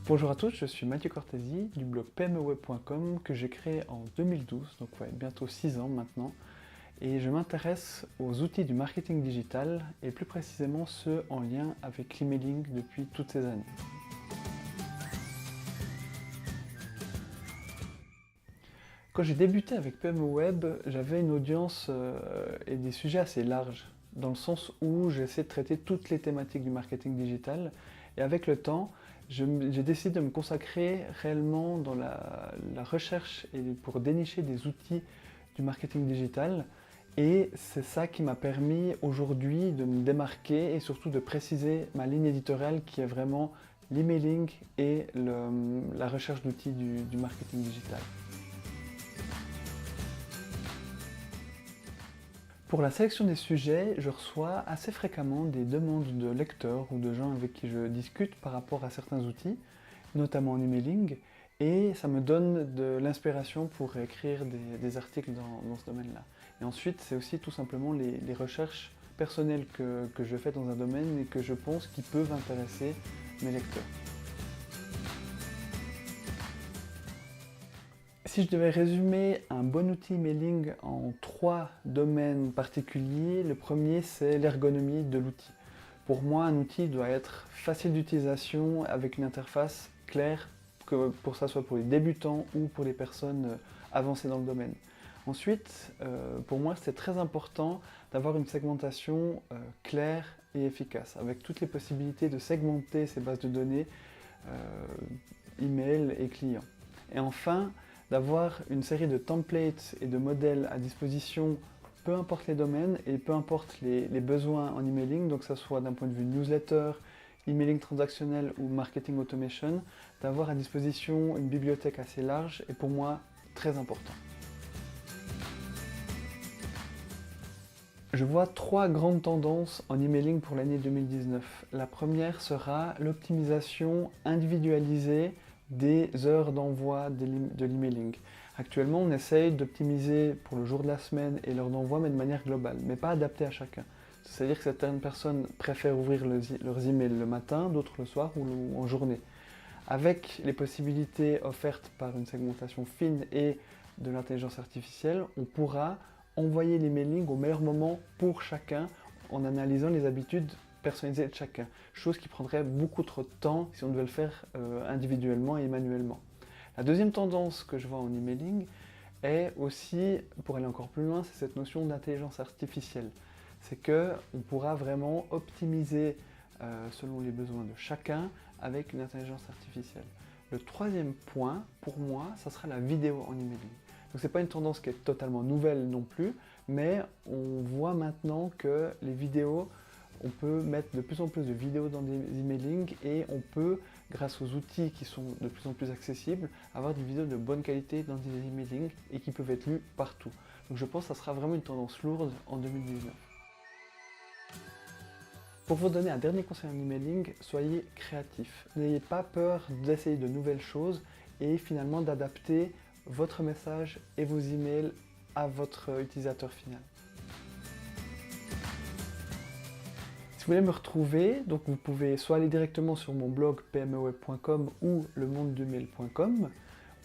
Bonjour à tous, je suis Mathieu Cortési du blog pmeweb.com que j'ai créé en 2012, donc bientôt 6 ans maintenant, et je m'intéresse aux outils du marketing digital et plus précisément ceux en lien avec l'emailing depuis toutes ces années. Quand j'ai débuté avec PMEweb, j'avais une audience et des sujets assez larges, dans le sens où j'essaie de traiter toutes les thématiques du marketing digital, et avec le temps, j'ai décidé de me consacrer réellement dans la recherche et pour dénicher des outils du marketing digital. Et c'est ça qui m'a permis aujourd'hui de me démarquer et surtout de préciser ma ligne éditoriale qui est vraiment l'emailing et la recherche d'outils du marketing digital. Pour la sélection des sujets, je reçois assez fréquemment des demandes de lecteurs ou de gens avec qui je discute par rapport à certains outils, notamment en emailing, et ça me donne de l'inspiration pour écrire des articles dans ce domaine-là. Et ensuite, c'est aussi tout simplement les recherches personnelles que je fais dans un domaine et que je pense qui peuvent intéresser mes lecteurs. Si je devais résumer un bon outil emailing en 3 domaines particuliers, le premier c'est l'ergonomie de l'outil. Pour moi, un outil doit être facile d'utilisation avec une interface claire, que pour ça soit pour les débutants ou pour les personnes avancées dans le domaine. Ensuite, pour moi, c'est très important d'avoir une segmentation claire et efficace, avec toutes les possibilités de segmenter ces bases de données, email et clients. Et enfin, d'avoir une série de templates et de modèles à disposition, peu importe les domaines et peu importe les besoins en emailing, donc que ce soit d'un point de vue newsletter, emailing transactionnel ou marketing automation, d'avoir à disposition une bibliothèque assez large est pour moi très important. Je vois 3 grandes tendances en emailing pour l'année 2019. La première sera l'optimisation individualisée des heures d'envoi de l'emailing. Actuellement, on essaye d'optimiser pour le jour de la semaine et l'heure d'envoi, mais de manière globale, mais pas adaptée à chacun. C'est-à-dire que certaines personnes préfèrent ouvrir leurs emails le matin, d'autres le soir ou en journée. Avec les possibilités offertes par une segmentation fine et de l'intelligence artificielle, on pourra envoyer l'emailing au meilleur moment pour chacun en analysant les habitudes personnalisées de chacun, chose qui prendrait beaucoup trop de temps si on devait le faire individuellement et manuellement. La deuxième tendance que je vois en emailing est aussi, pour aller encore plus loin, c'est cette notion d'intelligence artificielle. C'est qu'on pourra vraiment optimiser selon les besoins de chacun avec une intelligence artificielle. Le troisième point, pour moi, ça sera la vidéo en emailing. Donc c'est pas une tendance qui est totalement nouvelle non plus, mais on voit maintenant que les vidéos, on peut mettre de plus en plus de vidéos dans des emailing et on peut, grâce aux outils qui sont de plus en plus accessibles, avoir des vidéos de bonne qualité dans des emailing et qui peuvent être lues partout. Donc je pense que ça sera vraiment une tendance lourde en 2019. Pour vous donner un dernier conseil en emailing, soyez créatif. N'ayez pas peur d'essayer de nouvelles choses et finalement d'adapter votre message et vos emails à votre utilisateur final. Si vous voulez me retrouver, donc vous pouvez soit aller directement sur mon blog pmeweb.com ou lemondedemail.com,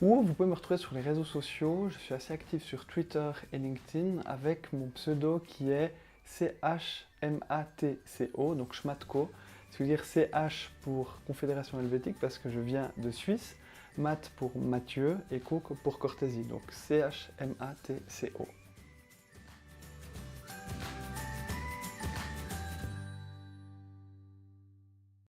ou vous pouvez me retrouver sur les réseaux sociaux. Je suis assez actif sur Twitter et LinkedIn avec mon pseudo qui est CHMATCO, donc Schmatko. Ça veut dire CH pour Confédération Helvétique parce que je viens de Suisse, Mat pour Mathieu et Co pour Cortési, donc CHMATCO.